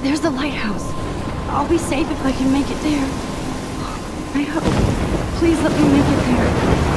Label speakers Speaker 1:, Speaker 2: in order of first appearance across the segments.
Speaker 1: There's the lighthouse. I'll be safe if I can make it there. I hope. Please let me make it there.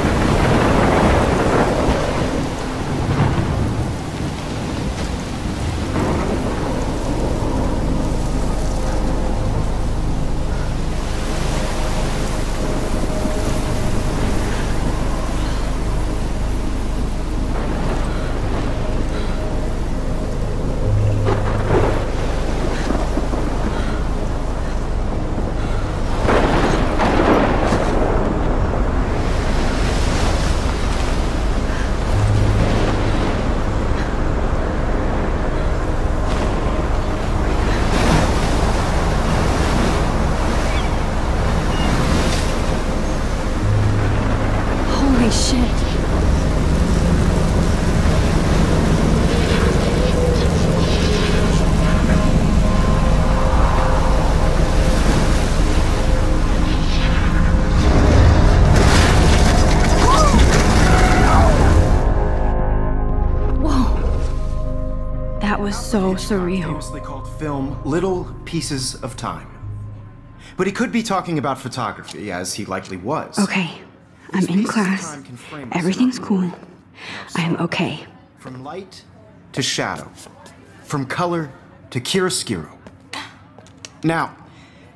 Speaker 1: So surreal.
Speaker 2: Famously called film Little Pieces of Time. But he could be talking about photography, as he likely was.
Speaker 1: Okay, I'm in class. Everything's cool. I'm okay.
Speaker 2: From light to shadow. From color to chiaroscuro. Now,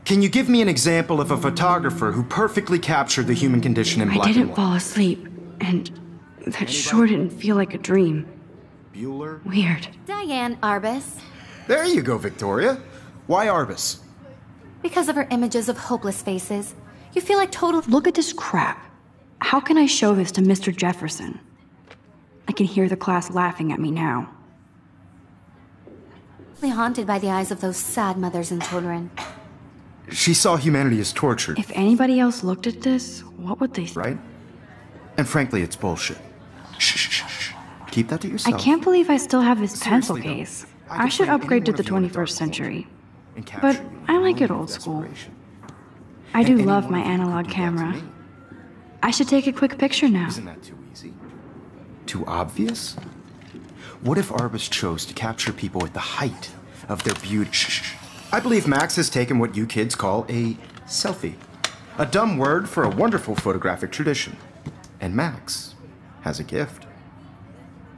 Speaker 2: can you give me an example of a photographer who perfectly captured the human condition in black and white?
Speaker 1: I didn't fall asleep, and that sure didn't feel like a dream.
Speaker 2: Bueller?
Speaker 1: Weird.
Speaker 3: Diane Arbus.
Speaker 2: There you go, Victoria. Why Arbus?
Speaker 3: Because of her images of hopeless faces. You feel like total—
Speaker 1: Look at this crap. How can I show this to Mr. Jefferson? I can hear the class laughing at me now.
Speaker 3: Haunted by the eyes of those sad mothers and children.
Speaker 2: She saw humanity as tortured.
Speaker 1: If anybody else looked at this, what would they think?
Speaker 2: Right? And frankly, it's bullshit. Shh, shh, shh, shh. Keep that to yourself.
Speaker 1: I can't believe I still have this pencil
Speaker 2: Seriously,
Speaker 1: case.
Speaker 2: though,
Speaker 1: I should
Speaker 2: frame
Speaker 1: upgrade to
Speaker 2: any
Speaker 1: the
Speaker 2: one of you in a
Speaker 1: 21st
Speaker 2: dark
Speaker 1: century.
Speaker 2: and capture
Speaker 1: But
Speaker 2: you in
Speaker 1: I
Speaker 2: a
Speaker 1: like it
Speaker 2: moment
Speaker 1: old
Speaker 2: of
Speaker 1: school.
Speaker 2: desperation.
Speaker 1: I do
Speaker 2: And any
Speaker 1: love
Speaker 2: one
Speaker 1: my
Speaker 2: of you could
Speaker 1: analog
Speaker 2: do that to
Speaker 1: camera.
Speaker 2: me.
Speaker 1: I should take a quick picture now.
Speaker 2: Isn't that too easy? Too obvious? What if Arbus chose to capture people at the height of their beauty? Shh, shh, shh. I believe Max has taken what you kids call a selfie. A dumb word for a wonderful photographic tradition. And Max has a gift.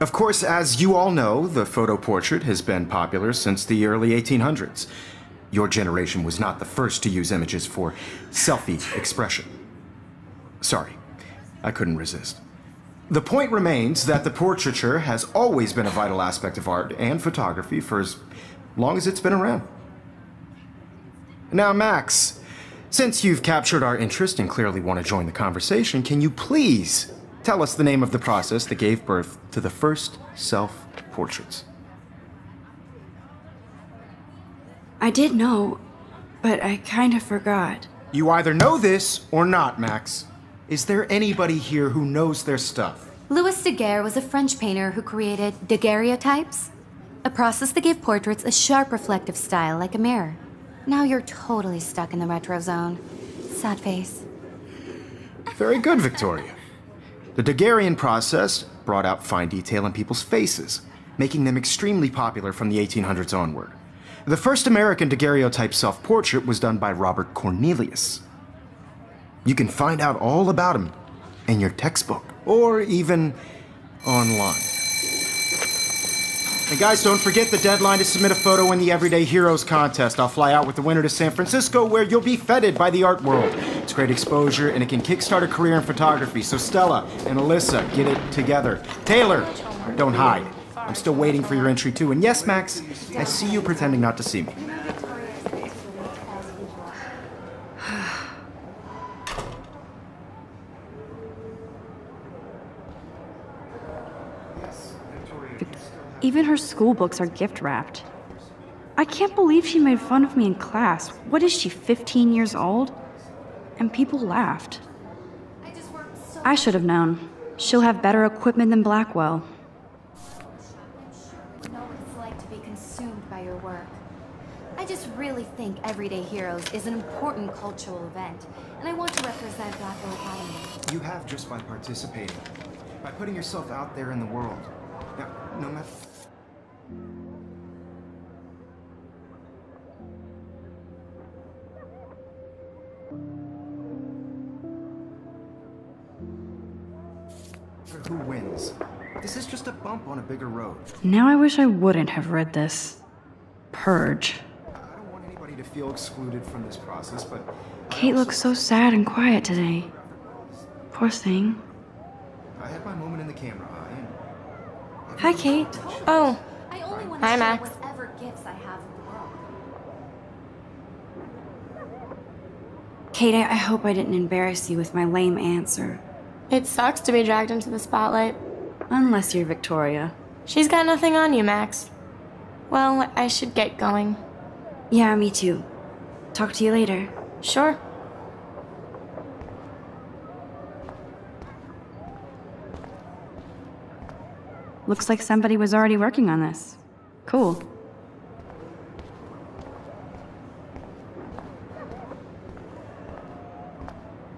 Speaker 2: Of course, as you all know, the photo portrait has been popular since the early 1800s. Your generation was not the first to use images for selfie expression. Sorry, I couldn't resist. The point remains that the portraiture has always been a vital aspect of art and photography for as long as it's been around. Now, Max, since you've captured our interest and clearly want to join the conversation, can you please tell us the name of the process that gave birth to the first self-portraits?
Speaker 1: I did know, but I kind of forgot.
Speaker 2: You either know this or not, Max. Is there anybody here who knows their stuff?
Speaker 3: Louis Daguerre was a French painter who created daguerreotypes, a process that gave portraits a sharp reflective style like a mirror. Now you're totally stuck in the retro zone. Sad face.
Speaker 2: Very good, Victoria. The Daguerrean process brought out fine detail in people's faces, making them extremely popular from the 1800s onward. The first American daguerreotype self-portrait was done by Robert Cornelius. You can find out all about him in your textbook, or even online. And guys, don't forget the deadline to submit a photo in the Everyday Heroes contest. I'll fly out with the winner to San Francisco, where you'll be feted by the art world. It's great exposure, and it can kickstart a career in photography. So Stella and Alyssa, get it together. Taylor, don't hide. I'm still waiting for your entry too. And yes, Max, I see you pretending not to see me.
Speaker 1: Even her school books are gift wrapped. I can't believe she made fun of me in class. What is she, 15 years old? And people laughed. I should have known. She'll have better equipment than Blackwell.
Speaker 3: You know what it's like to be consumed by your work. I just really think Everyday Heroes is an important cultural event, and I want to represent Blackwell Academy.
Speaker 2: You have just by participating, by putting yourself out there in the world. Now, no matter... who wins. This is just a bump on a bigger road.
Speaker 1: Now I wish I wouldn't have read this. Purge.
Speaker 2: I don't want anybody to feel excluded from this process, but...
Speaker 1: Kate looks so sad and quiet today. Poor thing.
Speaker 2: I had my moment in the camera eye, and...
Speaker 1: Hi, Kate.
Speaker 4: Oh,
Speaker 3: I only want
Speaker 4: Hi,
Speaker 3: to share
Speaker 4: Max.
Speaker 3: whatever gifts I have in the world.
Speaker 1: Kate, I hope I didn't embarrass you with my lame answer.
Speaker 4: it sucks to be dragged into the spotlight.
Speaker 1: Unless you're Victoria.
Speaker 4: She's got nothing on you, Max. Well, I should get going.
Speaker 1: Yeah, me too. Talk to you later.
Speaker 4: Sure.
Speaker 1: Looks like somebody was already working on this. Cool.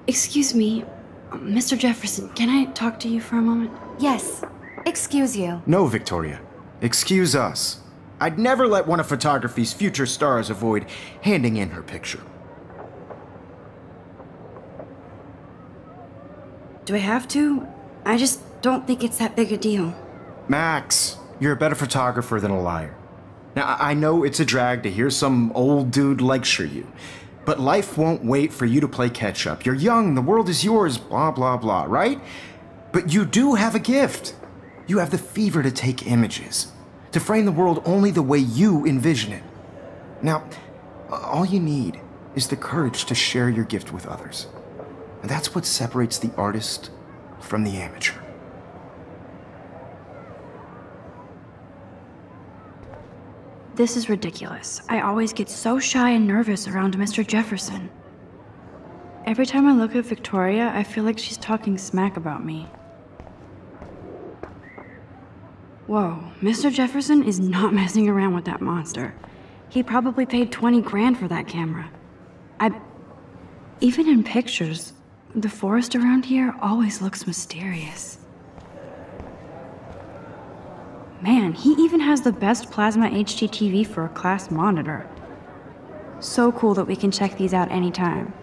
Speaker 1: Excuse me, Mr. Jefferson, can I talk to you for a moment?
Speaker 3: Yes. Excuse you.
Speaker 2: No, Victoria. Excuse us. I'd never let one of photography's future stars avoid handing in her picture.
Speaker 1: Do I have to? I just don't think it's that big a deal.
Speaker 2: Max, you're a better photographer than a liar. Now, I know it's a drag to hear some old dude lecture you, but life won't wait for you to play catch-up. You're young, the world is yours, blah, blah, blah, right? But you do have a gift. You have the fever to take images, to frame the world only the way you envision it. Now, all you need is the courage to share your gift with others. And that's what separates the artist from the amateur.
Speaker 1: This is ridiculous. I always get so shy and nervous around Mr. Jefferson. Every time I look at Victoria, I feel like she's talking smack about me. Whoa, Mr. Jefferson is not messing around with that monster. He probably paid 20 grand for that camera. Even in pictures, the forest around here always looks mysterious. Man, he even has the best plasma HDTV for a class monitor. So cool that we can check these out anytime.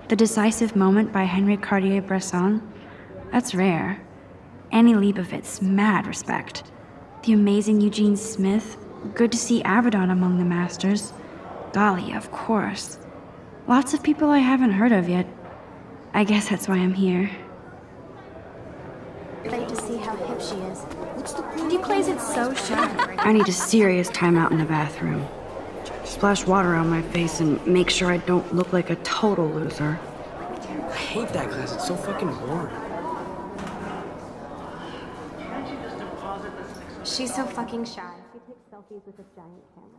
Speaker 1: The Decisive Moment by Henry Cartier-Bresson, that's rare. Annie Leibovitz, mad respect. The amazing Eugene Smith, good to see Avedon among the masters. Golly, of course. Lots of people I haven't heard of yet. I guess that's why I'm here.
Speaker 5: To see how hip she is. He plays it so shy.
Speaker 1: I need a serious timeout in the bathroom. Splash water on my face and make sure I don't look like a total loser.
Speaker 6: I hate that class. It's so fucking boring.
Speaker 5: She's so fucking shy. She takes selfies with this giant camera.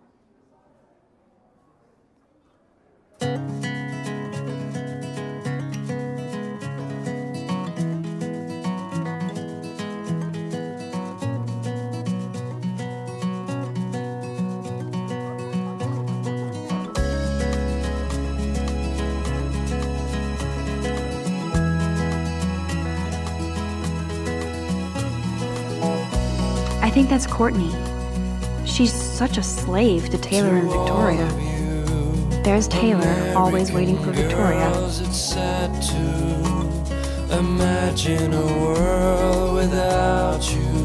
Speaker 1: I think that's Courtney. She's such a slave to Taylor and Victoria. There's Taylor, always waiting for Victoria.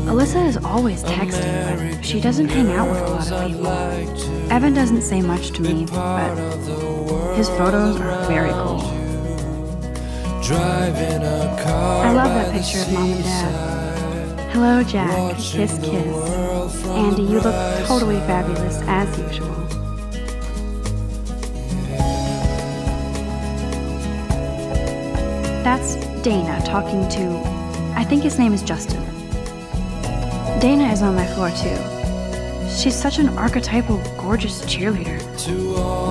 Speaker 1: Alyssa is always texting, but she doesn't hang out with a lot of people. Evan doesn't say much to me, but his photos are very cool. I love that picture of Mom and Dad. Hello, Jack. Kiss, kiss. Andy, you look totally fabulous, as usual. That's Dana talking to... I think his name is Justin. Dana is on my floor, too. She's such an archetypal, gorgeous cheerleader.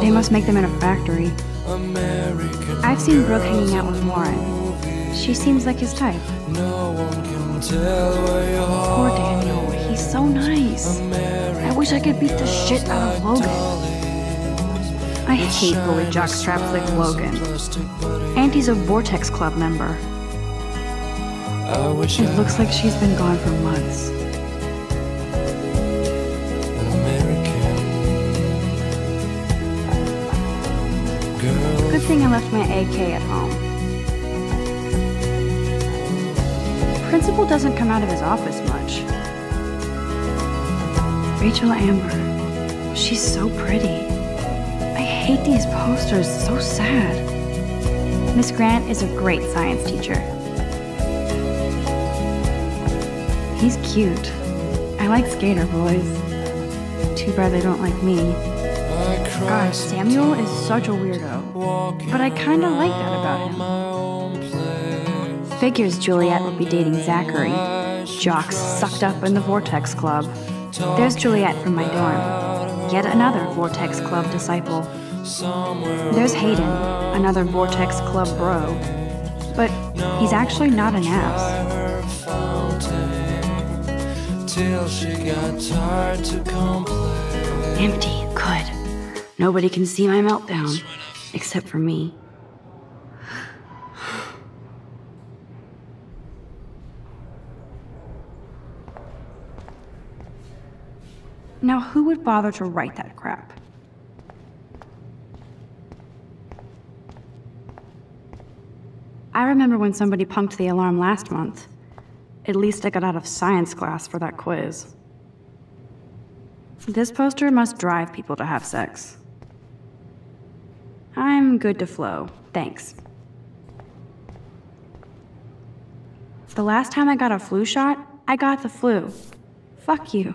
Speaker 1: They must make them in a factory. I've seen Brooke hanging out with Warren. She seems like his type. Poor Daniel, he's so nice. I wish I could beat the shit out of Logan. I hate bully jockstraps like Logan. Auntie's a Vortex Club member. It looks like she's been gone for months. Good thing I left my AK at home. principal doesn't come out of his office much. Rachel Amber. She's so pretty. I hate these posters, so sad. Miss Grant is a great science teacher. He's cute. I like skater boys. Too bad they don't like me. God, Samuel is such a weirdo. But I kinda like that about him. Figures Juliet would be dating Zachary. Jocks sucked up in the Vortex Club. There's Juliet from my dorm. Yet another Vortex Club disciple. There's Hayden, another Vortex Club bro. But he's actually not an ass. Empty, good. Nobody can see my meltdown, except for me. Now, who would bother to write that crap? I remember when somebody punked the alarm last month. At least I got out of science class for that quiz. This poster must drive people to have sex. I'm good to flow, thanks. The last time I got a flu shot, I got the flu. Fuck you.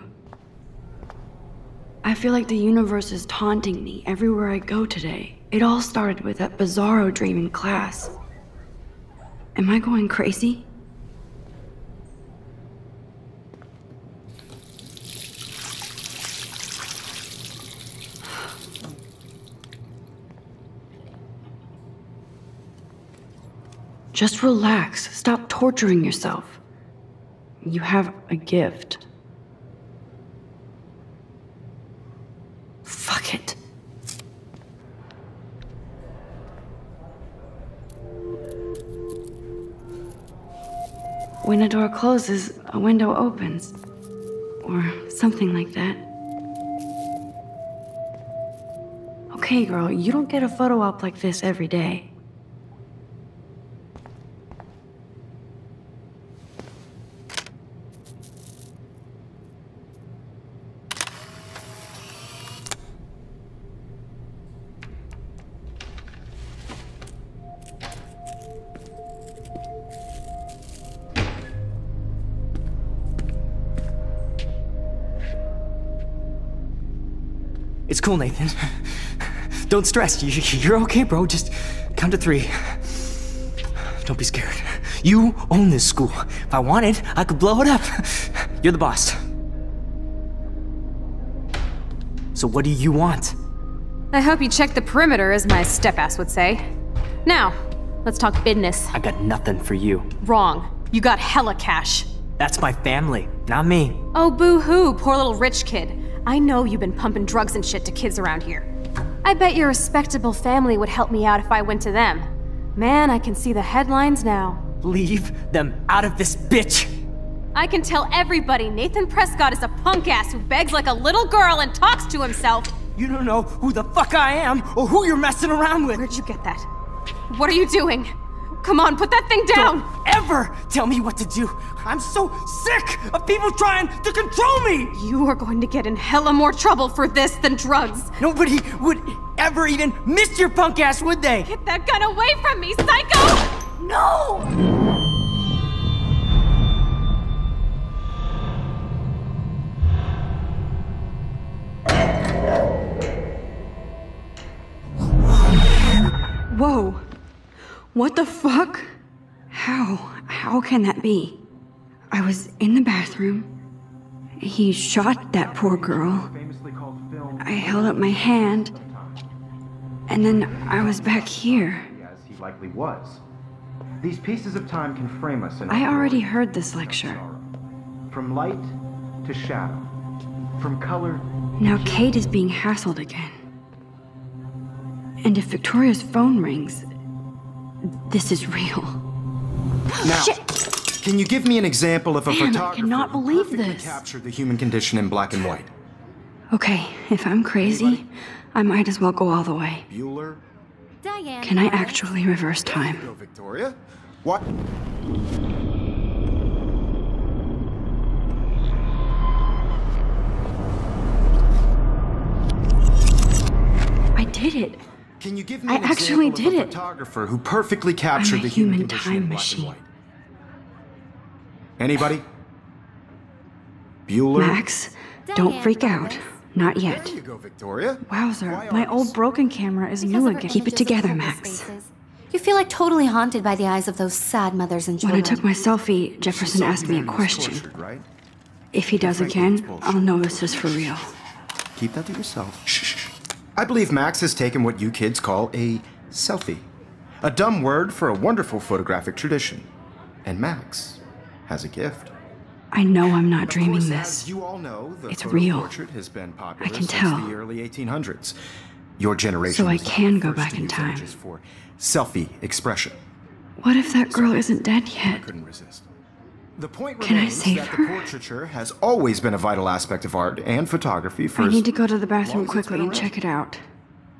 Speaker 1: I feel like the universe is taunting me everywhere I go today. It all started with that bizarro dream in class. Am I going crazy? Just relax. Stop torturing yourself. You have a gift. Fuck it. When a door closes, a window opens. Or something like that. Okay, girl, you don't get a photo op like this every day.
Speaker 6: It's cool, Nathan. Don't stress. You're okay, bro. Just count to 3. Don't be scared. You own this school. If I wanted, I could blow it up. You're the boss. So what do you want?
Speaker 7: I hope you check the perimeter, as my step-ass would say. Now, let's talk business.
Speaker 6: I got nothing for you.
Speaker 7: Wrong. You got hella cash.
Speaker 6: That's my family, not me.
Speaker 7: Oh, boo-hoo, poor little rich kid. I know you've been pumping drugs and shit to kids around here. I bet your respectable family would help me out if I went to them. Man, I can see the headlines now.
Speaker 6: Leave them out of this bitch!
Speaker 7: I can tell everybody Nathan Prescott is a punk ass who begs like a little girl and talks to himself.
Speaker 6: You don't know who the fuck I am or who you're messing around with.
Speaker 7: Where'd you get that? What are you doing? Come on, put that thing down!
Speaker 6: Don't ever tell me what to do! I'm so sick of people trying to control me!
Speaker 7: You are going to get in hella more trouble for this than drugs.
Speaker 6: Nobody would ever even miss your punk ass, would they?
Speaker 7: Get that gun away from me, psycho!
Speaker 6: No!
Speaker 1: Whoa. What the fuck? How can that be? I was in the bathroom. He shot that poor girl. I held up my hand. And then I was back here.
Speaker 2: As he likely was. These pieces of time can frame us in
Speaker 1: I already heard this lecture.
Speaker 2: From light to shadow. From color.
Speaker 1: Now Kate is being hassled again. And if Victoria's phone rings, this is real.
Speaker 2: Now,
Speaker 1: Shit.
Speaker 2: Can you give me an example of a
Speaker 1: Man, I
Speaker 2: photographer
Speaker 1: cannot
Speaker 2: who
Speaker 1: believe
Speaker 2: perfectly
Speaker 1: this.
Speaker 2: captured the human condition in black and white?
Speaker 1: Okay, if I'm crazy, I might as well go all the way.
Speaker 2: Bueller?
Speaker 3: Diane.
Speaker 1: Can I actually reverse time?
Speaker 2: Go, Victoria. What?
Speaker 1: did it.
Speaker 2: Can you give me
Speaker 1: I
Speaker 2: an
Speaker 1: actually
Speaker 2: example of
Speaker 1: did
Speaker 2: a
Speaker 1: it.
Speaker 2: photographer who perfectly captured
Speaker 1: I'm a
Speaker 2: the human
Speaker 1: human
Speaker 2: condition
Speaker 1: time
Speaker 2: in black and
Speaker 1: machine.
Speaker 2: white? Anybody? Bueller?
Speaker 1: Max, don't freak out. Not yet.
Speaker 2: There you go, Victoria.
Speaker 1: Wowzer, my old broken camera is new again. Keep it together, Max.
Speaker 3: You feel like totally haunted by the eyes of those sad mothers and
Speaker 1: When
Speaker 3: children.
Speaker 1: I took my selfie, Jefferson asked me a question.
Speaker 2: Tortured, right?
Speaker 1: If he does again, I'll know this is for real.
Speaker 2: Keep that to yourself. Shh. I believe Max has taken what you kids call a selfie. A dumb word for a wonderful photographic tradition. And Max has a gift.
Speaker 1: I know I'm not
Speaker 2: Of
Speaker 1: dreaming
Speaker 2: course,
Speaker 1: this.
Speaker 2: as you all know, the
Speaker 1: It's
Speaker 2: photo
Speaker 1: real.
Speaker 2: portrait has been popular
Speaker 1: I can
Speaker 2: since
Speaker 1: tell.
Speaker 2: the early 1800s. Your generation
Speaker 1: So I
Speaker 2: was the
Speaker 1: can go
Speaker 2: first
Speaker 1: back
Speaker 2: to
Speaker 1: in
Speaker 2: use
Speaker 1: time.
Speaker 2: images for selfie expression.
Speaker 1: What if that girl isn't dead
Speaker 2: I
Speaker 1: yet?
Speaker 2: couldn't resist. The point
Speaker 1: Can I
Speaker 2: remains
Speaker 1: save
Speaker 2: that
Speaker 1: her?
Speaker 2: the portraiture has always been a vital aspect of art and photography for
Speaker 1: I
Speaker 2: as
Speaker 1: need to go to the
Speaker 2: long
Speaker 1: bathroom
Speaker 2: as it's
Speaker 1: quickly
Speaker 2: been
Speaker 1: and
Speaker 2: around.
Speaker 1: check it out.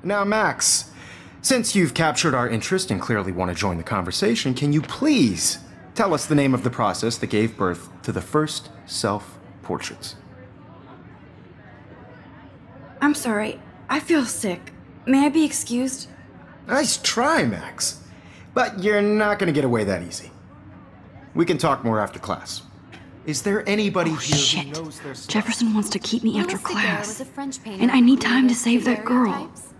Speaker 2: Now, Max, since you've captured our interest and clearly want to join the conversation, can you please tell us the name of the process that gave birth to the first self-portraits?
Speaker 1: I'm sorry. I feel sick. May I be excused?
Speaker 2: Nice try, Max. But you're not going to get away that easy. We can talk more after class. Is there anybody
Speaker 1: Oh,
Speaker 2: here
Speaker 1: shit.
Speaker 2: who knows their stuff?
Speaker 1: Jefferson wants to keep me after
Speaker 3: Louis Daguerre
Speaker 1: class.
Speaker 3: was a French painter
Speaker 1: And I
Speaker 3: who
Speaker 1: need time to
Speaker 3: created
Speaker 1: save that girl.
Speaker 3: daguerreotypes,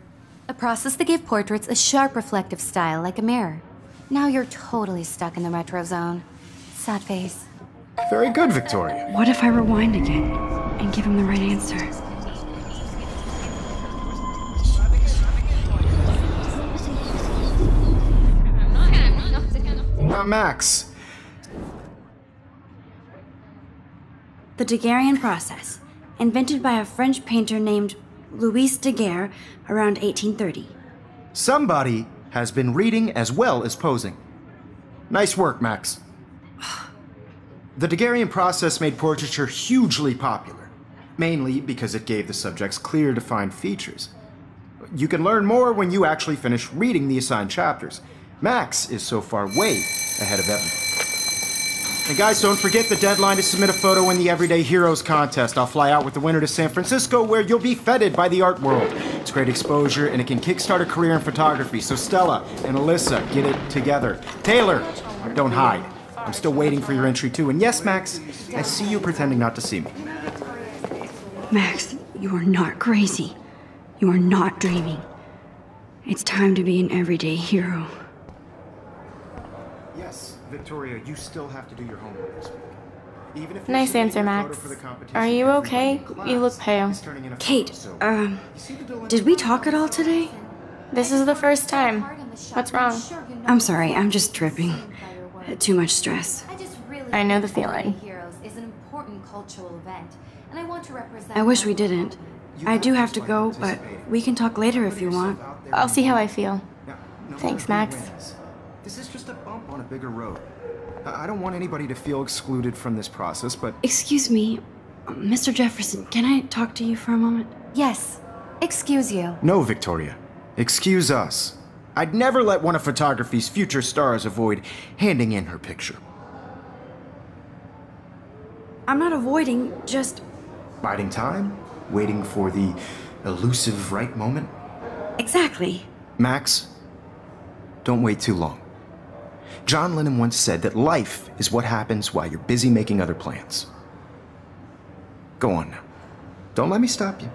Speaker 3: a process that gave portraits a sharp reflective style like a mirror. Now you're totally stuck in the retro zone. Sad face.
Speaker 2: Very good, Victoria.
Speaker 1: What if I rewind again and give him the right answer?
Speaker 2: Now, Max,
Speaker 1: The Daguerrean process, invented by a French painter named Louis Daguerre around 1830.
Speaker 2: somebody has been reading as well as posing. Nice work, Max. The Daguerrean process made portraiture hugely popular, mainly because it gave the subjects clear, defined features. You can learn more when you actually finish reading the assigned chapters. Max is so far way ahead of everyone. And guys, don't forget the deadline to submit a photo in the Everyday Heroes contest. I'll fly out with the winner to San Francisco, where you'll be feted by the art world. It's great exposure, and it can kickstart a career in photography. So Stella and Alyssa, get it together. Taylor, don't hide. I'm still waiting for your entry too. And yes, Max, I see you pretending not to see me.
Speaker 1: Max, you are not crazy. You are not dreaming. It's time to be an everyday hero.
Speaker 2: Yes, Victoria, you still have to do your homework this week. Even if
Speaker 4: Nice answer, Max. Are you okay? You look pale.
Speaker 1: Kate, did we talk at all today?
Speaker 4: This is the first time. What's wrong?
Speaker 1: I'm sorry, I'm just tripping. Too much stress.
Speaker 4: I know the feeling.
Speaker 3: Heroes is an important cultural event, and I want to represent.
Speaker 1: I wish we didn't. I do have to go, but we can talk later if you want.
Speaker 4: I'll see how I feel.
Speaker 2: No
Speaker 4: Thanks,
Speaker 2: one
Speaker 4: Max.
Speaker 2: wins. This is just a bump on a bigger road. I don't want anybody to feel excluded from this process, but
Speaker 1: Excuse me, Mr. Jefferson, can I talk to you for a moment?
Speaker 3: Yes. Excuse you.
Speaker 2: no, Victoria. Excuse us. I'd never let one of photography's future stars avoid handing in her picture.
Speaker 1: I'm not avoiding, just
Speaker 2: Biding time, waiting for the elusive right moment.
Speaker 1: exactly.
Speaker 2: Max, don't wait too long. John Lennon once said that life is what happens while you're busy making other plans. Go on now. Don't let me stop you.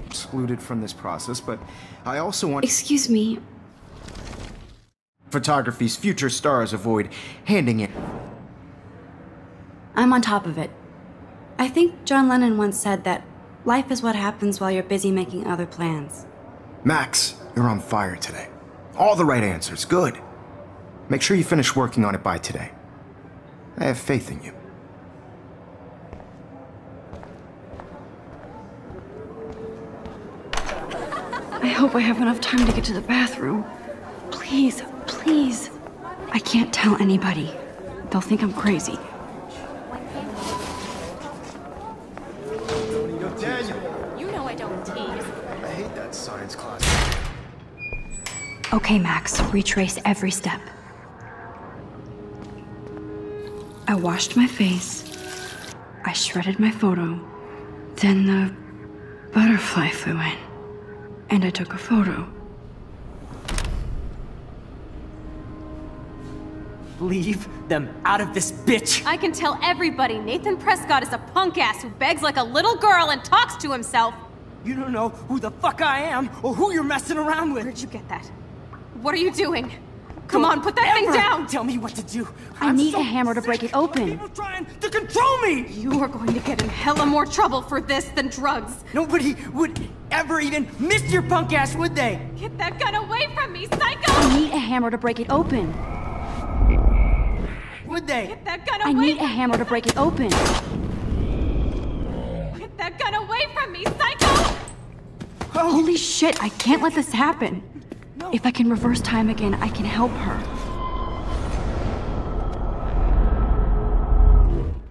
Speaker 2: Excluded from this process, but I also want
Speaker 1: Excuse me,
Speaker 2: photography's future stars avoid handing in.
Speaker 1: I'm on top of it. I think John Lennon once said that life is what happens while you're busy making other plans.
Speaker 2: Max, you're on fire today. All the right answers. Good. Make sure you finish working on it by today. I have faith in you.
Speaker 1: I hope I have enough time to get to the bathroom. Please, please. I can't tell anybody. They'll think I'm crazy.
Speaker 7: You know I don't tease.
Speaker 2: I hate that science class.
Speaker 1: Okay, Max, retrace every step. I washed my face. I shredded my photo. Then the butterfly flew in. And I took a photo.
Speaker 6: Leave them out of this bitch!
Speaker 7: I can tell everybody Nathan Prescott is a punk ass who begs like a little girl and talks to himself.
Speaker 6: You don't know who the fuck I am or who you're messing around with.
Speaker 7: Where'd you get that? What are you doing? Come on, put that thing down!
Speaker 6: Tell me what to do.
Speaker 1: I need a hammer to break it open.
Speaker 6: People trying to control me!
Speaker 7: You are going to get in hella more trouble for this than drugs.
Speaker 6: Nobody would ever even miss your punk ass, would they?
Speaker 7: Get that gun away from me, psycho!
Speaker 1: I need a hammer to break it open.
Speaker 6: Would they?
Speaker 7: Get that gun away!
Speaker 1: I need a hammer to break it open.
Speaker 7: Get that gun away from me, psycho!
Speaker 1: Holy shit, I can't let this happen.
Speaker 6: No.
Speaker 1: If I can reverse time again, I can help her.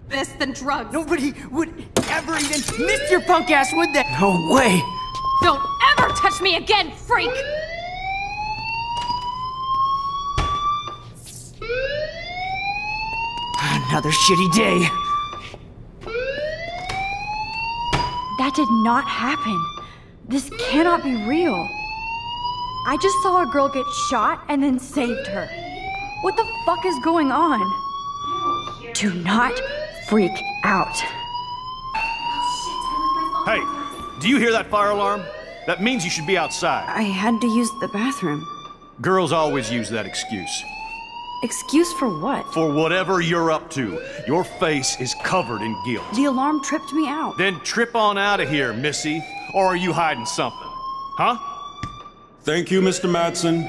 Speaker 7: This than drugs.
Speaker 6: Nobody would ever even miss your punk ass, would they? No way!
Speaker 7: Don't ever touch me again, freak!
Speaker 6: Another shitty day.
Speaker 1: That did not happen. This cannot be real. I just saw a girl get shot and then saved her. What the fuck is going on? Do not freak out.
Speaker 8: Hey, do you hear that fire alarm? That means you should be outside.
Speaker 1: I had to use the bathroom.
Speaker 8: Girls always use that excuse.
Speaker 1: Excuse for what?
Speaker 8: For whatever you're up to, your face is covered in guilt.
Speaker 1: The alarm tripped me out.
Speaker 8: Then trip on out of here, Missy. Or are you hiding something? Huh?
Speaker 9: Thank you, Mr. Madsen.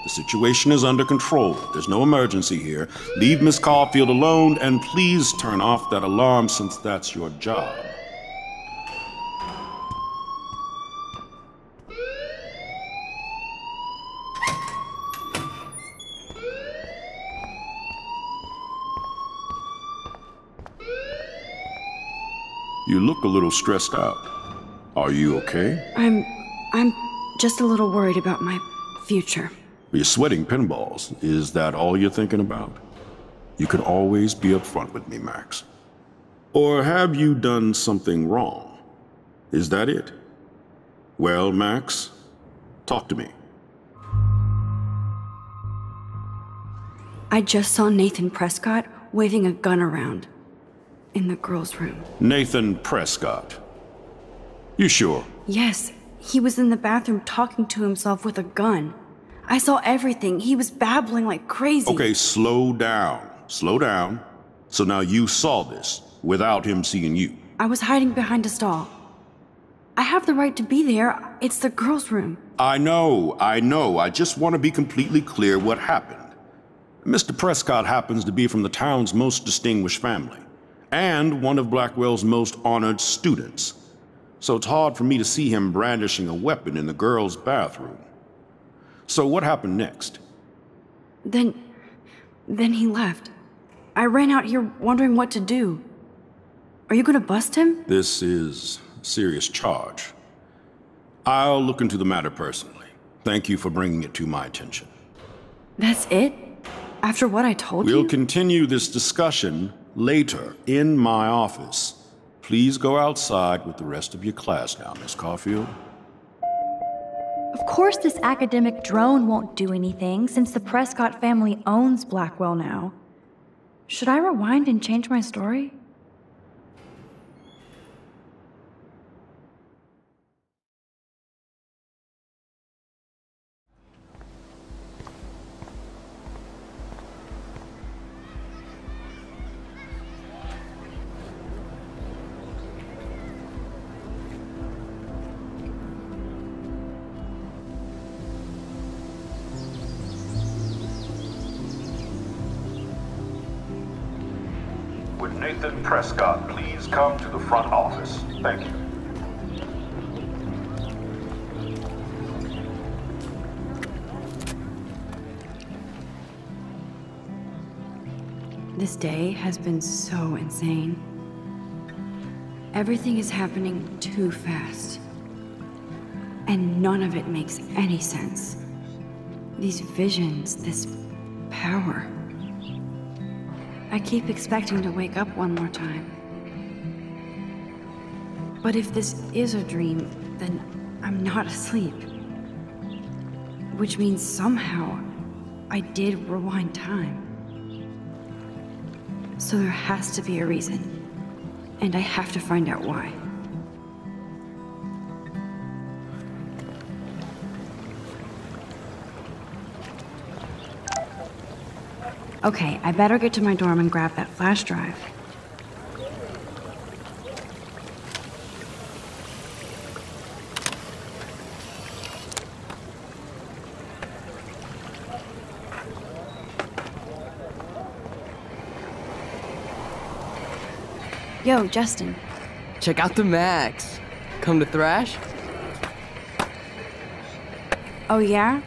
Speaker 9: The situation is under control. There's no emergency here. Leave Miss Caulfield alone, and please turn off that alarm since that's your job. You look a little stressed out. Are you okay?
Speaker 1: I'm just a little worried about my future.
Speaker 9: You're sweating pinballs. Is that all you're thinking about? You can always be upfront with me, Max. Or have you done something wrong? Is that it? Well, Max, talk to me.
Speaker 1: I just saw Nathan Prescott waving a gun around in the girls' room.
Speaker 9: Nathan Prescott. You sure?
Speaker 1: Yes, he was in the bathroom talking to himself with a gun. I saw everything. He was babbling like crazy.
Speaker 9: Okay, slow down. Slow down. So now you saw this without him seeing you.
Speaker 1: I was hiding behind a stall. I have the right to be there. It's the girls' room.
Speaker 9: I know. I just want to be completely clear what happened. Mr. Prescott happens to be from the town's most distinguished family, and one of Blackwell's most honored students. So it's hard for me to see him brandishing a weapon in the girls' bathroom. So what happened next?
Speaker 1: Then he left. I ran out here wondering what to do. Are you gonna bust him?
Speaker 9: This is a serious charge. I'll look into the matter personally. Thank you for bringing it to my attention.
Speaker 1: That's it? After what I told you?
Speaker 9: We'll continue this discussion later in my office. Please go outside with the rest of your class now, Miss Caulfield.
Speaker 5: Of course this academic drone won't do anything since the Prescott family owns Blackwell now.
Speaker 1: Should I rewind and change my story?
Speaker 9: Would Nathan Prescott please come to the front office? Thank you.
Speaker 1: This day has been so insane. Everything is happening too fast. And none of it makes any sense. These visions, this power. I keep expecting to wake up one more time. But if this is a dream, then I'm not asleep. Which means somehow I did rewind time. So there has to be a reason. And I have to find out why. Okay, I better get to my dorm and grab that flash drive. Yo, Justin.
Speaker 10: Check out the Max. Come to thrash?
Speaker 1: Oh yeah?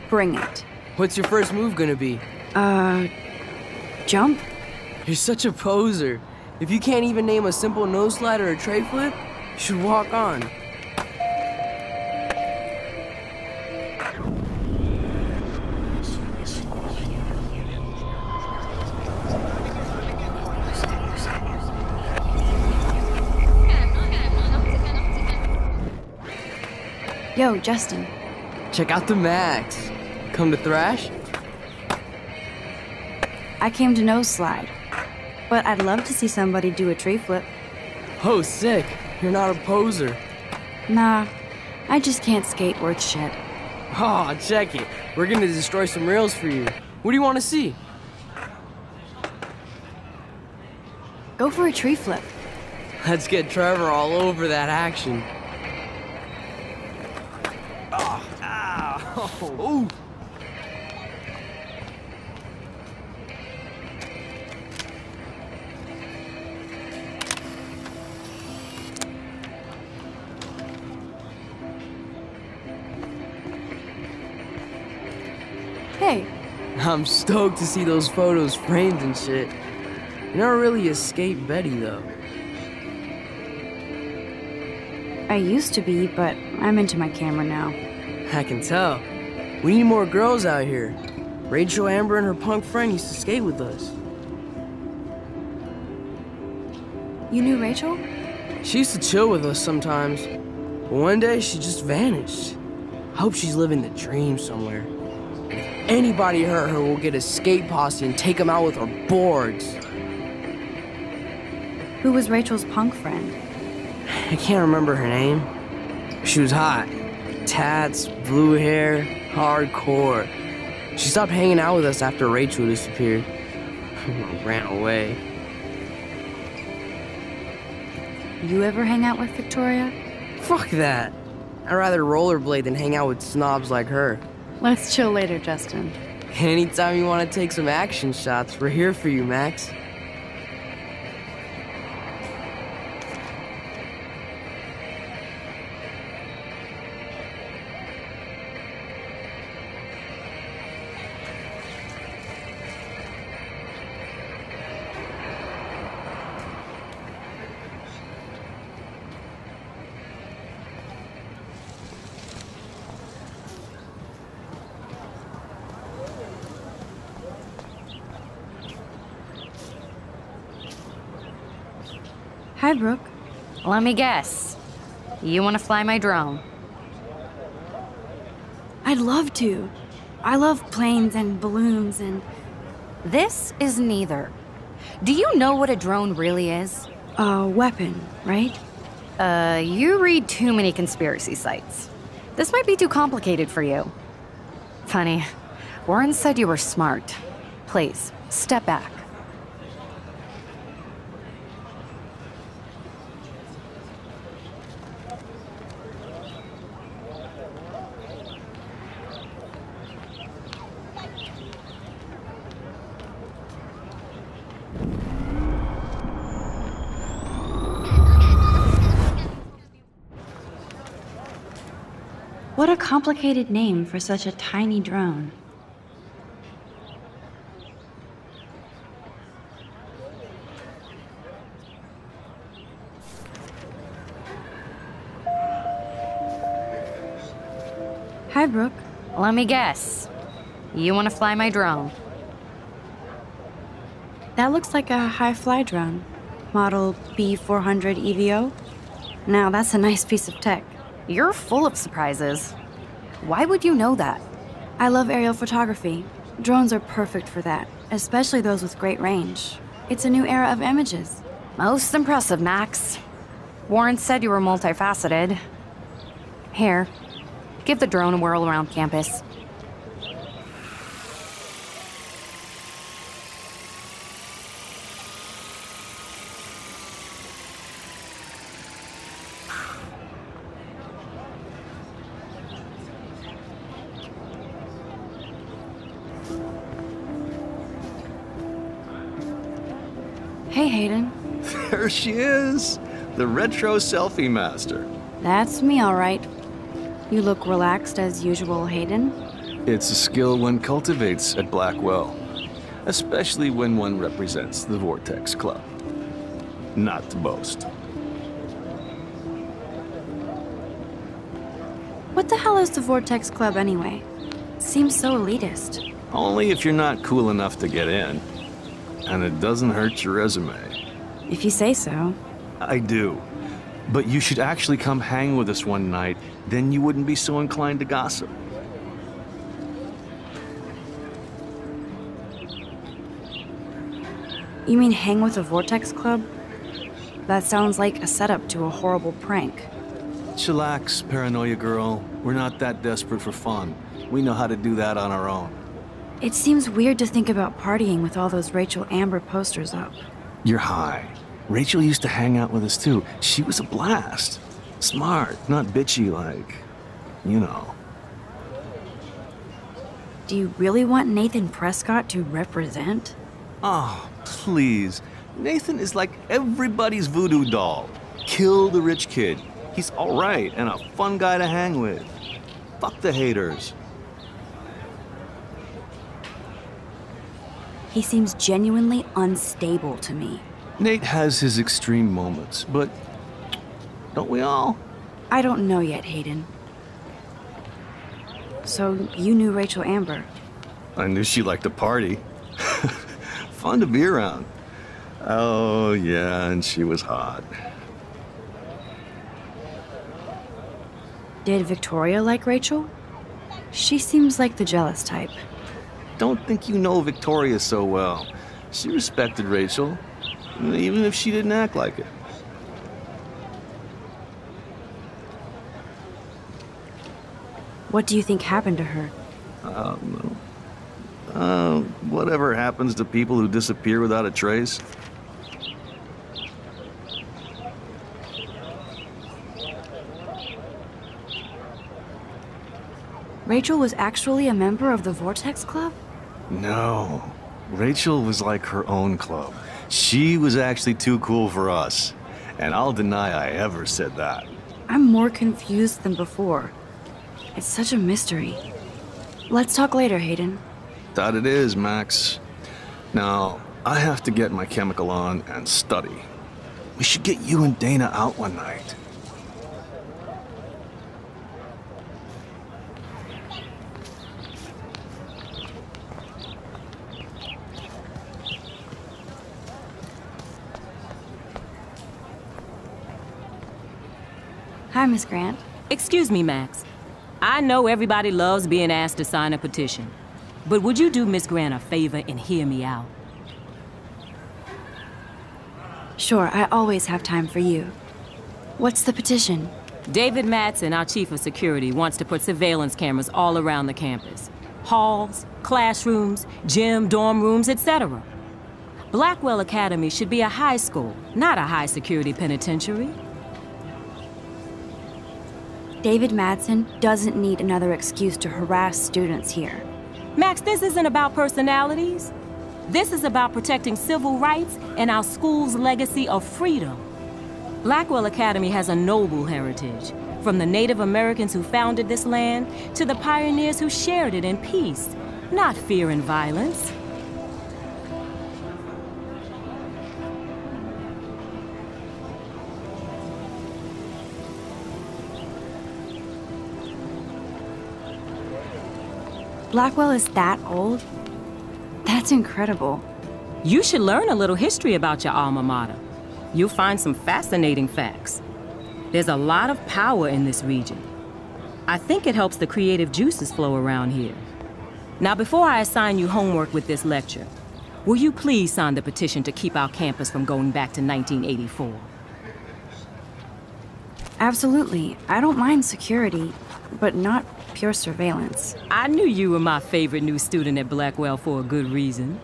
Speaker 1: Bring it.
Speaker 10: What's your first move gonna be?
Speaker 1: Jump?
Speaker 10: You're such a poser. If you can't even name a simple nose slide or a tray flip, you should walk on.
Speaker 1: Yo, Justin.
Speaker 10: Check out the Max. Come to thrash?
Speaker 1: I came to nose slide, but I'd love to see somebody do a tree flip.
Speaker 10: Oh, sick. You're not a poser.
Speaker 1: Nah, I just can't skate worth shit.
Speaker 10: Oh, check it. We're gonna destroy some rails for you. What do you want to see?
Speaker 1: Go for a tree flip.
Speaker 10: Let's get Trevor all over that action.
Speaker 6: Oh, ow. Ooh.
Speaker 1: Hey.
Speaker 10: I'm stoked to see those photos framed and shit. You're not really a skate Betty, though.
Speaker 1: I used to be, but I'm into my camera now.
Speaker 10: I can tell. We need more girls out here. Rachel, Amber, and her punk friend used to skate with us.
Speaker 1: You knew Rachel?
Speaker 10: She used to chill with us sometimes. But one day, she just vanished. I hope she's living the dream somewhere. And if anybody hurt her, we'll get a skate posse and take them out with our boards.
Speaker 1: Who was Rachel's punk friend?
Speaker 10: I can't remember her name. She was hot. Tats, blue hair, hardcore. She stopped hanging out with us after Rachel disappeared. Ran away.
Speaker 1: You ever hang out with Victoria?
Speaker 10: Fuck that. I'd rather rollerblade than hang out with snobs like her.
Speaker 1: Let's chill later, Justin.
Speaker 10: Anytime you want to take some action shots, we're here for you, Max.
Speaker 1: Hi, Brooke.
Speaker 3: Let me guess. You want to fly my drone?
Speaker 1: I'd love to. I love planes and balloons and...
Speaker 3: This is neither. Do you know what a drone really is?
Speaker 1: A weapon, right?
Speaker 3: You read too many conspiracy sites. This might be too complicated for you. Funny, Warren said you were smart. Please, step back.
Speaker 1: What a complicated name for such a tiny drone. Hi, Brooke.
Speaker 3: Let me guess. You want to fly my drone?
Speaker 1: That looks like a high-fly drone. Model B400 EVO. Now, that's a nice piece of tech.
Speaker 3: You're full of surprises. Why would you know that?
Speaker 1: I love aerial photography. Drones are perfect for that, especially those with great range. It's a new era of images.
Speaker 3: Most impressive, Max. Warren said you were multifaceted. Here, give the drone a whirl around campus.
Speaker 1: Hey, Hayden.
Speaker 8: There she is, the retro selfie master.
Speaker 1: That's me, all right. You look relaxed as usual, Hayden.
Speaker 8: It's a skill one cultivates at Blackwell, especially when one represents the Vortex Club. Not to boast.
Speaker 1: What the hell is the Vortex Club anyway? Seems so elitist.
Speaker 8: Only if you're not cool enough to get in. And it doesn't hurt your resume.
Speaker 1: If you say so.
Speaker 8: I do. But you should actually come hang with us one night, then you wouldn't be so inclined to gossip.
Speaker 1: You mean hang with the Vortex Club? That sounds like a setup to a horrible prank.
Speaker 8: Chillax, paranoia girl. We're not that desperate for fun. We know how to do that on our own.
Speaker 1: It seems weird to think about partying with all those Rachel Amber posters up.
Speaker 8: You're high. Rachel used to hang out with us too. She was a blast. Smart, not bitchy like, you know.
Speaker 1: Do you really want Nathan Prescott to represent?
Speaker 8: Oh, please. Nathan is like everybody's voodoo doll. Kill the rich kid. He's all right and a fun guy to hang with. Fuck the haters.
Speaker 1: He seems genuinely unstable to me.
Speaker 8: Nate has his extreme moments, but don't we all?
Speaker 1: I don't know yet, Hayden. So, you knew Rachel Amber?
Speaker 8: I knew she liked to party. Fun to be around. Oh, yeah, and she was hot.
Speaker 1: Did Victoria like Rachel? She seems like the jealous type.
Speaker 8: Don't think you know Victoria so well. She respected Rachel, even if she didn't act like it.
Speaker 1: What do you think happened to her?
Speaker 8: Whatever happens to people who disappear without a trace.
Speaker 1: Rachel was actually a member of the Vortex Club?
Speaker 8: No. Rachel was like her own club. She was actually too cool for us. And I'll deny I ever said that.
Speaker 1: I'm more confused than before. It's such a mystery. Let's talk later, Hayden.
Speaker 8: That it is, Max. Now, I have to get my chemical on and study. We should get you and Dana out one night.
Speaker 1: Hi, Miss Grant.
Speaker 11: Excuse me, Max. I know everybody loves being asked to sign a petition, but would you do Miss Grant a favor and hear me out?
Speaker 1: Sure, I always have time for you. What's the petition?
Speaker 11: David Madsen, our chief of security, wants to put surveillance cameras all around the campus. Halls, classrooms, gym, dorm rooms, etc. Blackwell Academy should be a high school, not a high-security penitentiary.
Speaker 1: David Madsen doesn't need another excuse to harass students here.
Speaker 11: Max, this isn't about personalities. This is about protecting civil rights and our school's legacy of freedom. Blackwell Academy has a noble heritage, from the Native Americans who founded this land to the pioneers who shared it in peace, not fear and violence.
Speaker 1: Blackwell is that old? That's incredible.
Speaker 11: You should learn a little history about your alma mater. You'll find some fascinating facts. There's a lot of power in this region. I think it helps the creative juices flow around here. Now, before I assign you homework with this lecture, will you please sign the petition to keep our campus from going back to 1984?
Speaker 1: Absolutely. I don't mind security, but not pure surveillance.
Speaker 11: I knew you were my favorite new student at Blackwell for a good reason.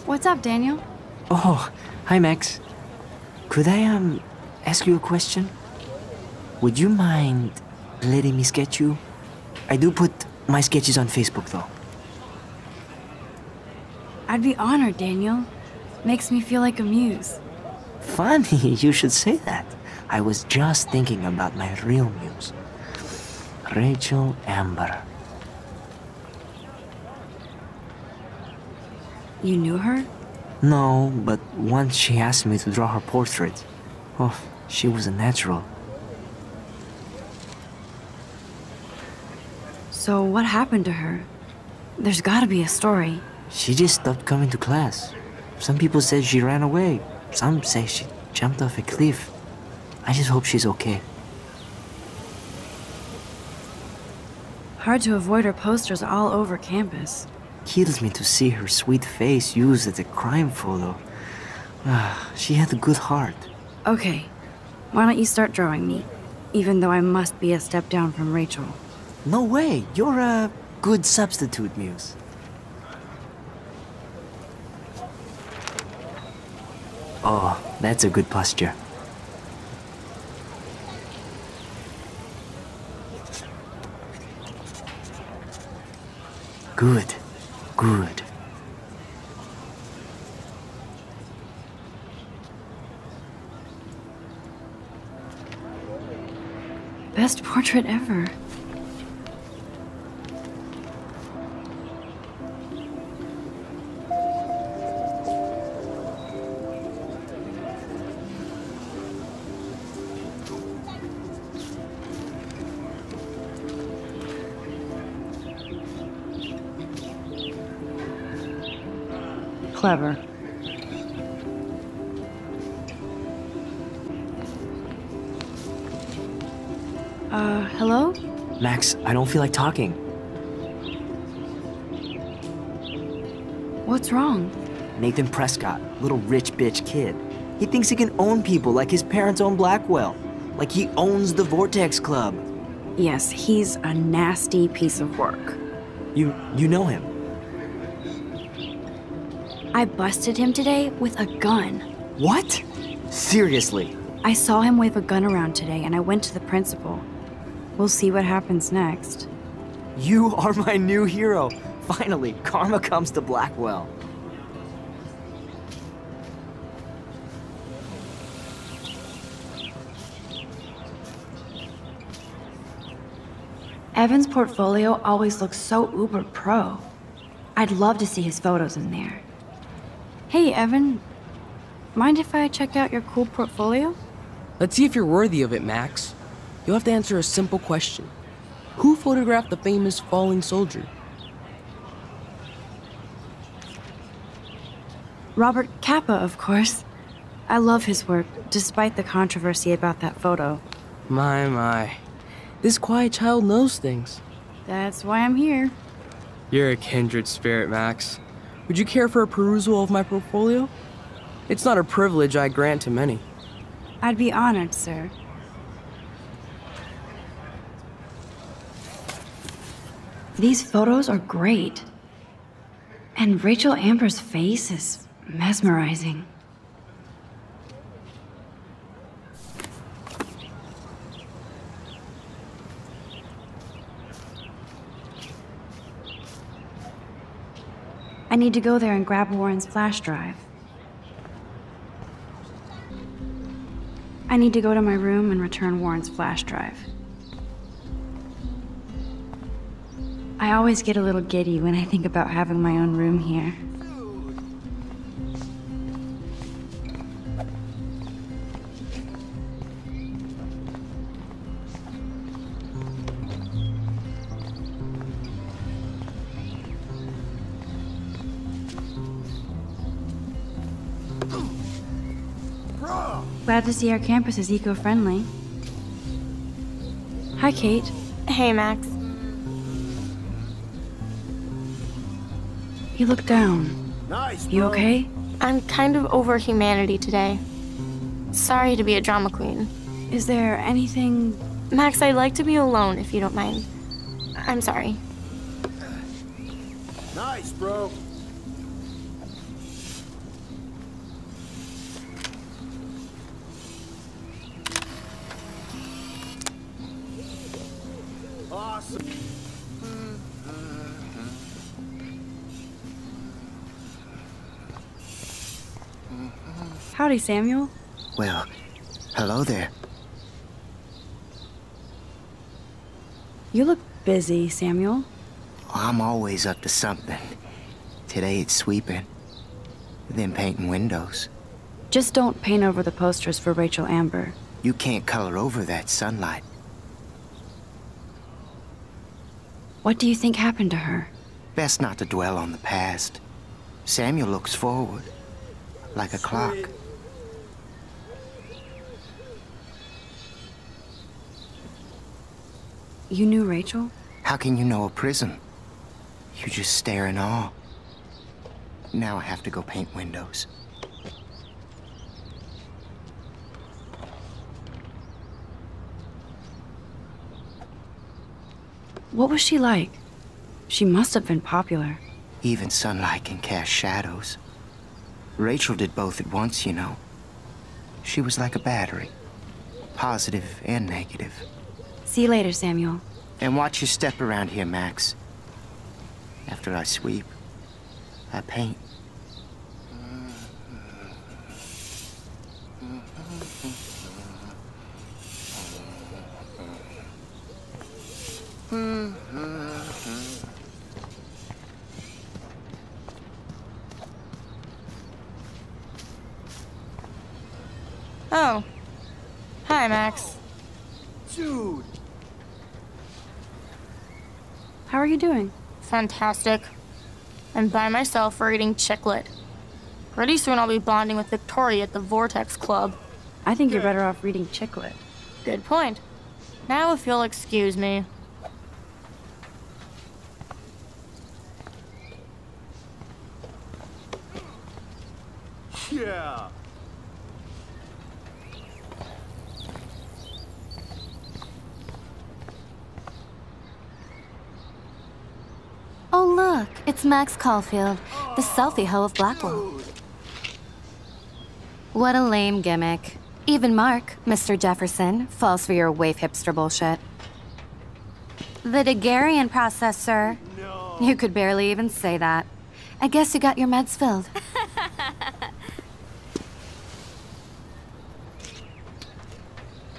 Speaker 1: What's up, Daniel?
Speaker 6: Oh, hi, Max. Could I, ask you a question? Would you mind letting me sketch you? I do put my sketches on Facebook, though.
Speaker 1: I'd be honored, Daniel. Makes me feel like a muse.
Speaker 6: Funny, you should say that. I was just thinking about my real muse. Rachel Amber.
Speaker 1: You knew her?
Speaker 6: No, but once she asked me to draw her portrait. Oh, she was a natural.
Speaker 1: So what happened to her? There's gotta be a story.
Speaker 6: She just stopped coming to class. Some people said she ran away. Some say she jumped off a cliff. I just hope she's okay.
Speaker 1: Hard to avoid her posters all over campus.
Speaker 6: Kills me to see her sweet face used as a crime photo. She had a good heart.
Speaker 1: Okay, why don't you start drawing me? Even though I must be a step down from Rachel.
Speaker 6: No way, you're a good substitute, Muse. Oh, that's a good posture. Good. Good.
Speaker 1: Best portrait ever. Clever. Hello?
Speaker 6: Max, I don't feel like talking.
Speaker 1: What's wrong?
Speaker 6: Nathan Prescott, little rich bitch kid. He thinks he can own people like his parents own Blackwell. Like he owns the Vortex Club.
Speaker 1: Yes, he's a nasty piece of work.
Speaker 6: You know him?
Speaker 1: I busted him today with a gun.
Speaker 6: What? Seriously?
Speaker 1: I saw him wave a gun around today and I went to the principal. We'll see what happens next.
Speaker 6: You are my new hero. Finally, karma comes to Blackwell.
Speaker 1: Evan's portfolio always looks so uber pro. I'd love to see his photos in there. Hey, Evan. Mind if I check out your cool portfolio?
Speaker 10: Let's see if you're worthy of it, Max. You'll have to answer a simple question. Who photographed the famous falling soldier?
Speaker 1: Robert Capa, of course. I love his work, despite the controversy about that photo.
Speaker 10: My. This quiet child knows things.
Speaker 1: That's why I'm here.
Speaker 10: You're a kindred spirit, Max. Would you care for a perusal of my portfolio? It's not a privilege I grant to many.
Speaker 1: I'd be honored, sir. These photos are great. And Rachel Amber's face is mesmerizing. I need to go there and grab Warren's flash drive. I need to go to my room and return Warren's flash drive. I always get a little giddy when I think about having my own room here. Glad to see our campus is eco-friendly. Hi, Kate.
Speaker 4: Hey, Max.
Speaker 1: You look down.
Speaker 12: Nice,
Speaker 1: You okay?
Speaker 4: I'm kind of over humanity today. Sorry to be a drama queen.
Speaker 1: Is there anything...
Speaker 4: Max, I'd like to be alone if you don't mind. I'm sorry.
Speaker 12: Nice, bro. Awesome.
Speaker 1: Howdy, Samuel.
Speaker 2: Well, hello there.
Speaker 1: You look busy, Samuel.
Speaker 2: I'm always up to something. Today it's sweeping, then painting windows.
Speaker 1: Just don't paint over the posters for Rachel Amber.
Speaker 2: You can't color over that sunlight.
Speaker 1: What do you think happened to her?
Speaker 2: Best not to dwell on the past. Samuel looks forward, like a clock.
Speaker 1: You knew Rachel?
Speaker 2: How can you know a prism? You just stare in awe. Now I have to go paint windows.
Speaker 1: What was she like? She must have been popular.
Speaker 2: Even sunlight can cast shadows. Rachel did both at once, you know. She was like a battery. Positive and negative.
Speaker 1: See you later, Samuel.
Speaker 2: And watch your step around here, Max. After I sweep, I paint.
Speaker 4: Oh. Hi, Max.
Speaker 12: Dude.
Speaker 1: How are you doing?
Speaker 4: Fantastic. I'm by myself reading Chicklet. Pretty soon I'll be bonding with Victoria at the Vortex Club.
Speaker 1: I think you're better off reading Chicklet.
Speaker 4: Good point. Now if you'll excuse me.
Speaker 12: Yeah.
Speaker 3: Oh, look, it's Max Caulfield, the selfie hoe of Blackwell. What a lame gimmick. Even Mark, Mr. Jefferson, falls for your waif hipster bullshit. The Daguerrean process, sir.
Speaker 12: No.
Speaker 3: You could barely even say that. I guess you got your meds filled.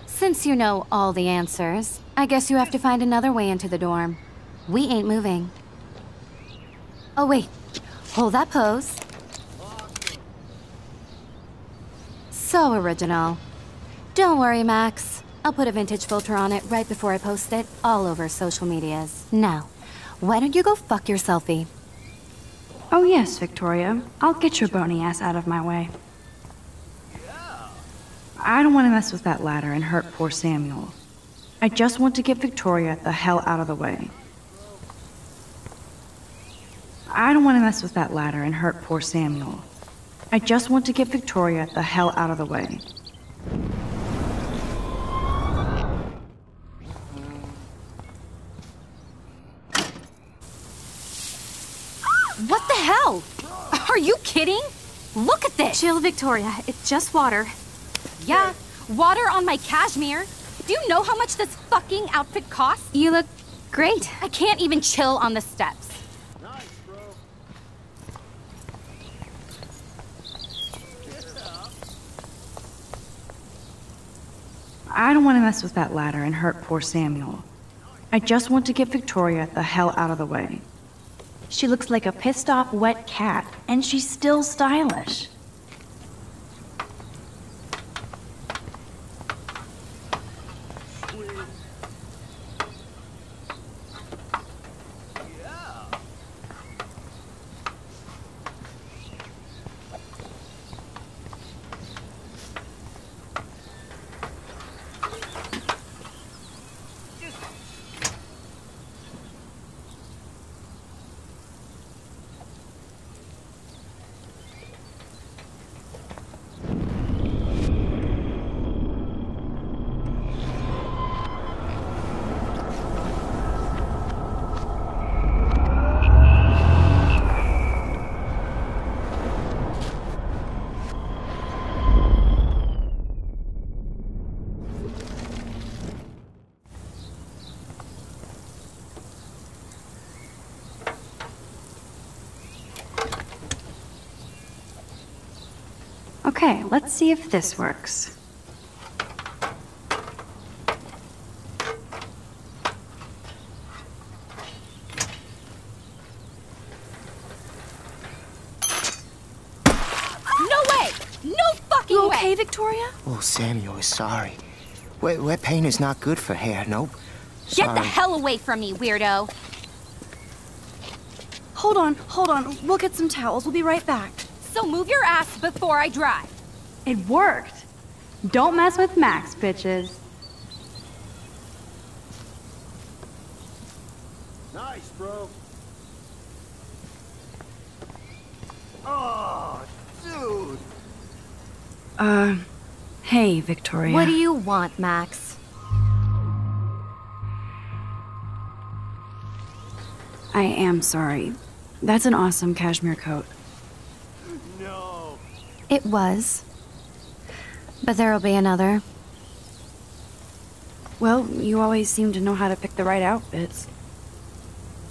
Speaker 3: Since you know all the answers, I guess you have to find another way into the dorm. We ain't moving. Oh, wait. Hold that pose. So original. Don't worry, Max. I'll put a vintage filter on it right before I post it all over social medias. Now, why don't you go fuck your selfie?
Speaker 1: Oh yes, Victoria. I'll get your bony ass out of my way. I don't want to mess with that ladder and hurt poor Samuel. I just want to get Victoria the hell out of the way. I don't want to mess with that ladder and hurt poor Samuel. I just want to get Victoria the hell out of the way.
Speaker 3: What the hell? Are you kidding? Look at this!
Speaker 7: Chill, Victoria. It's just water.
Speaker 3: Yeah, water on my cashmere. Do you know how much this fucking outfit costs?
Speaker 7: You look great.
Speaker 3: I can't even chill on the steps.
Speaker 12: Nice, bro.
Speaker 1: I don't want to mess with that ladder and hurt poor Samuel. I just want to get Victoria the hell out of the way. She looks like a pissed off wet cat, and she's still stylish. Okay, let's see if this works.
Speaker 3: No way! No fucking
Speaker 1: You
Speaker 3: way!
Speaker 1: okay, Victoria?
Speaker 13: Oh, Samuel is sorry. Wet paint is not good for hair, nope.
Speaker 3: Get
Speaker 13: Sorry.
Speaker 3: the hell away from me, weirdo!
Speaker 1: Hold on. We'll get some towels. We'll be right back.
Speaker 3: So move your ass before I drive.
Speaker 1: It worked. Don't mess with Max, bitches.
Speaker 12: Nice, bro. Oh, dude.
Speaker 1: Hey, Victoria.
Speaker 3: What do you want, Max?
Speaker 1: I am sorry. That's an awesome cashmere coat.
Speaker 12: No.
Speaker 3: It was. But there'll be another.
Speaker 1: Well, you always seem to know how to pick the right outfits.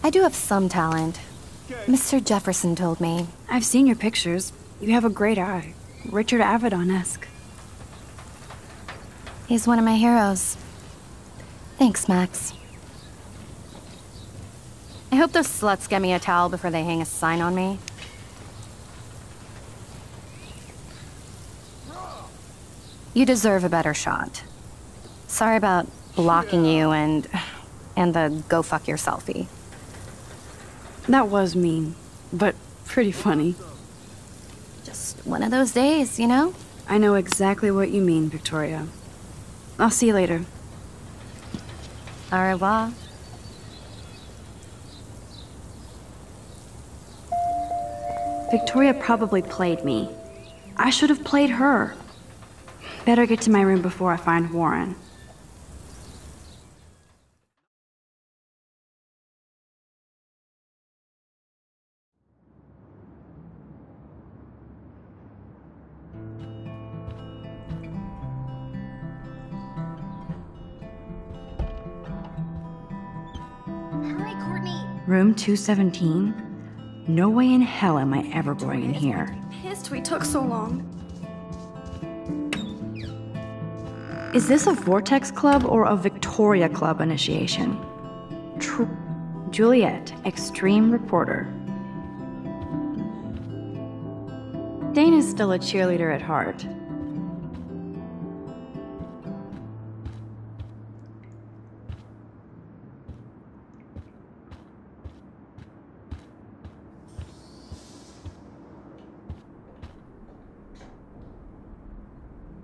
Speaker 3: I do have some talent. Mr. Jefferson told me.
Speaker 1: I've seen your pictures. You have a great eye. Richard Avedon-esque.
Speaker 3: He's one of my heroes. Thanks, Max. I hope those sluts get me a towel before they hang a sign on me. You deserve a better shot. Sorry about blocking you and the go fuck your selfie.
Speaker 1: That was mean, but pretty funny.
Speaker 3: Just one of those days, you know?
Speaker 1: I know exactly what you mean, Victoria. I'll see you later.
Speaker 3: Au revoir.
Speaker 1: Victoria probably played me. I should have played her. Better get to my room before I find Warren.
Speaker 3: Hurry, Courtney.
Speaker 1: Room 217? No way in hell am I ever going in here.
Speaker 5: Pissed we took so long.
Speaker 1: Is this a Vortex Club or a Victoria Club initiation? Juliet, extreme reporter. Dana's still a cheerleader at heart.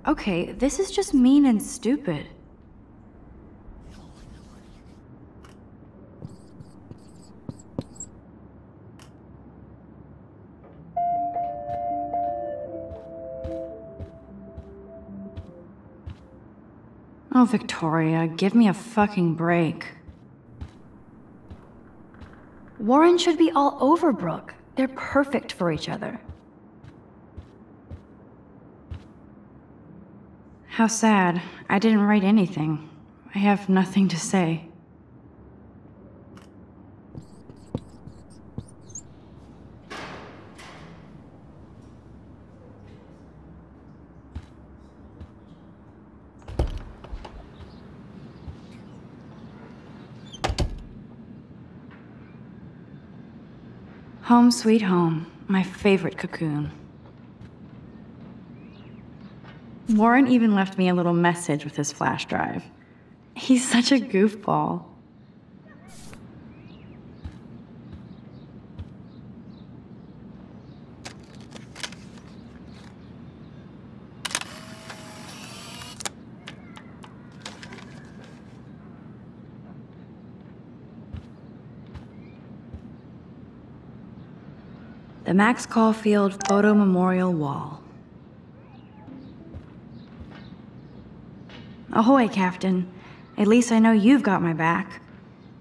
Speaker 1: Okay, this is just mean and stupid. Oh, Victoria, give me a fucking break.
Speaker 5: Warren should be all over Brooke. They're perfect for each other.
Speaker 1: How sad. I didn't write anything. I have nothing to say. Home sweet home, my favorite cocoon. Warren even left me a little message with his flash drive. He's such a goofball. The Max Caulfield Photo Memorial Wall. Ahoy, Captain. At least I know you've got my back.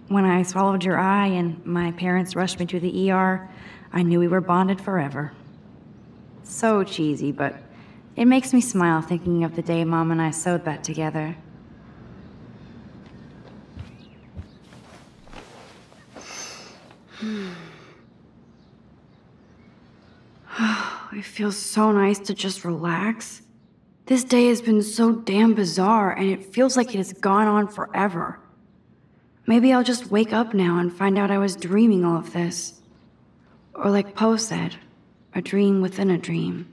Speaker 1: When I swallowed your eye and my parents rushed me to the ER, I knew we were bonded forever. So cheesy, but it makes me smile thinking of the day Mom and I sewed that together. It feels so nice to just relax. This day has been so damn bizarre, and it feels like it has gone on forever. Maybe I'll just wake up now and find out I was dreaming all of this. Or like Poe said, a dream within a dream.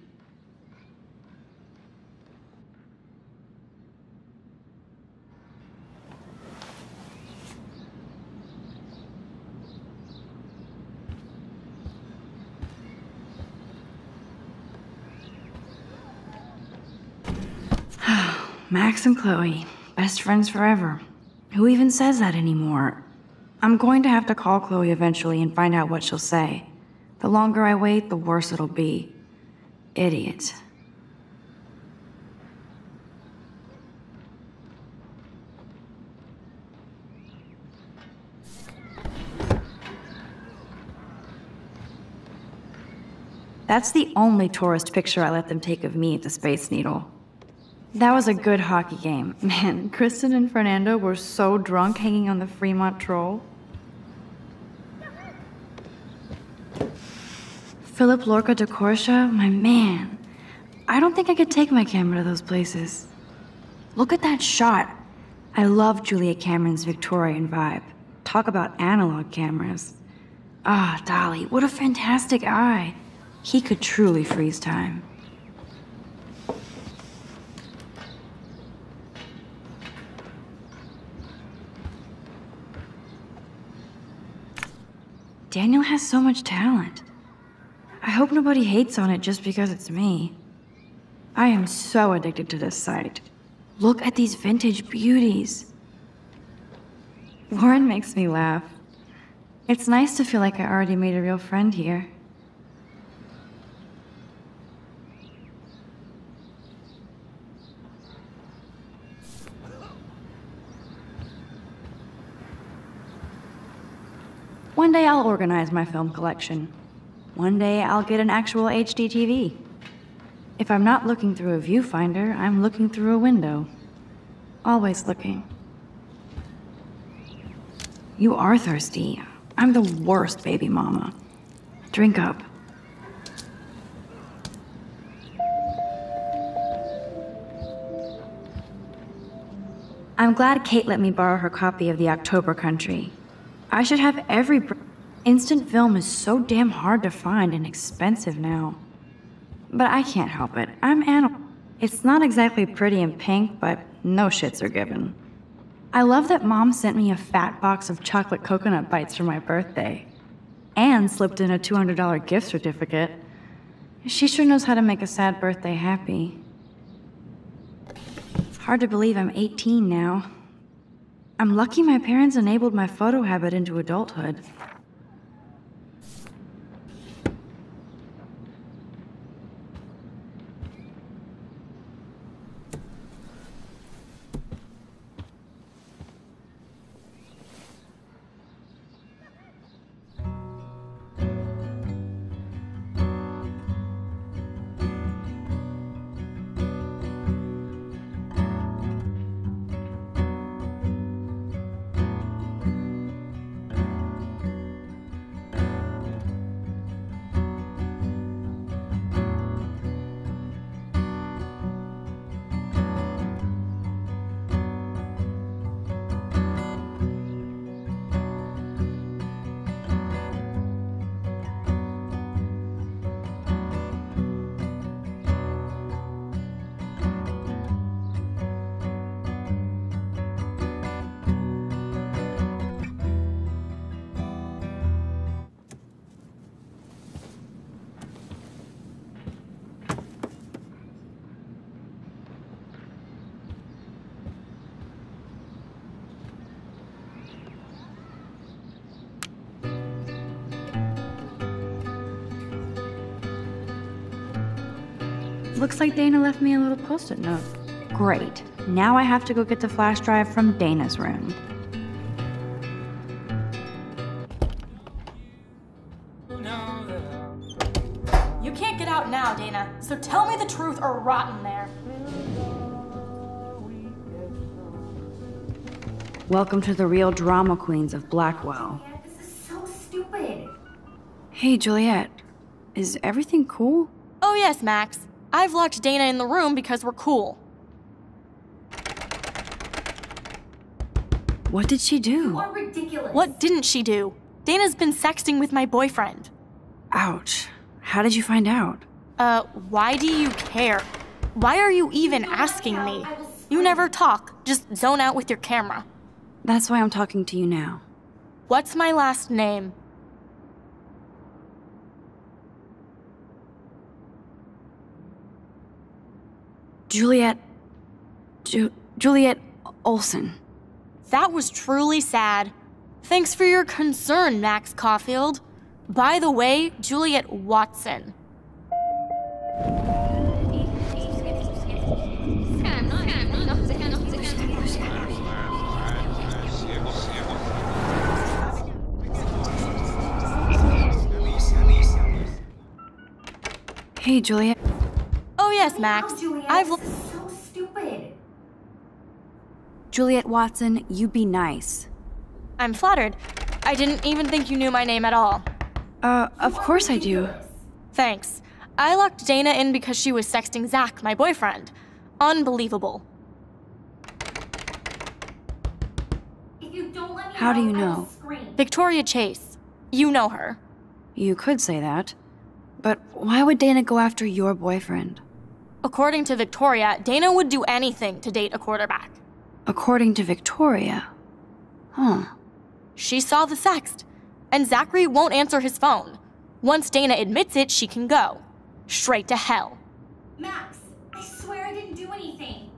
Speaker 1: Max and Chloe, best friends forever. Who even says that anymore? I'm going to have to call Chloe eventually and find out what she'll say. The longer I wait, the worse it'll be. Idiot. That's the only tourist picture I let them take of me at the Space Needle. That was a good hockey game. Man, Kristen and Fernando were so drunk hanging on the Fremont Troll. Philip Lorca de Corsia, my man. I don't think I could take my camera to those places. Look at that shot. I love Julia Cameron's Victorian vibe. Talk about analog cameras. Ah, Dolly, what a fantastic eye. He could truly freeze time. Daniel has so much talent. I hope nobody hates on it just because it's me. I am so addicted to this site. Look at these vintage beauties. Warren makes me laugh. It's nice to feel like I already made a real friend here. One day I'll organize my film collection. One day I'll get an actual HD TV. If I'm not looking through a viewfinder, I'm looking through a window. Always looking. You are thirsty. I'm the worst baby mama. Drink up. I'm glad Kate let me borrow her copy of The October Country. I should have every... Instant film is so damn hard to find and expensive now. But I can't help it. I'm animal. It's not exactly pretty and pink, but no shits are given. I love that Mom sent me a fat box of chocolate coconut bites for my birthday. And slipped in a $200 gift certificate. She sure knows how to make a sad birthday happy. Hard to believe I'm 18 now. I'm lucky my parents enabled my photo habit into adulthood. Looks like Dana left me a little post-it note. Great. Now I have to go get the flash drive from Dana's room.
Speaker 4: You can't get out now, Dana, so tell me the truth or rot in there.
Speaker 1: Welcome to the real drama queens of Blackwell.
Speaker 3: This is so stupid.
Speaker 1: Hey, Juliet. Is everything cool?
Speaker 4: Oh yes, Max. I've locked Dana in the room because we're cool.
Speaker 1: What did she do?
Speaker 3: You are ridiculous.
Speaker 4: What didn't she do? Dana's been sexting with my boyfriend.
Speaker 1: Ouch. How did you find out?
Speaker 4: Why do you care? Why are you even asking me? You never talk, just zone out with your camera.
Speaker 1: That's why I'm talking to you now.
Speaker 4: What's my last name?
Speaker 1: Juliet Olsen.
Speaker 4: That was truly sad. Thanks for your concern, Max Caulfield. By the way, Juliet Watson.
Speaker 1: Hey, Juliet.
Speaker 4: Oh yes, Max. I've
Speaker 3: so stupid.
Speaker 1: Juliet Watson, you be nice.
Speaker 4: I'm flattered. I didn't even think you knew my name at all.
Speaker 1: Of course I do.
Speaker 4: Thanks. I locked Dana in because she was sexting Zach, my boyfriend. Unbelievable.
Speaker 3: If you don't let me
Speaker 1: How do you
Speaker 3: I will
Speaker 1: know?
Speaker 3: scream.
Speaker 4: Victoria Chase. You know her.
Speaker 1: You could say that. But why would Dana go after your boyfriend?
Speaker 4: According to Victoria, Dana would do anything to date a quarterback.
Speaker 1: According to Victoria. Huh.
Speaker 4: She saw the sext, and Zachary won't answer his phone. Once Dana admits it, she can go. Straight to hell.
Speaker 3: Max, I swear I didn't do anything.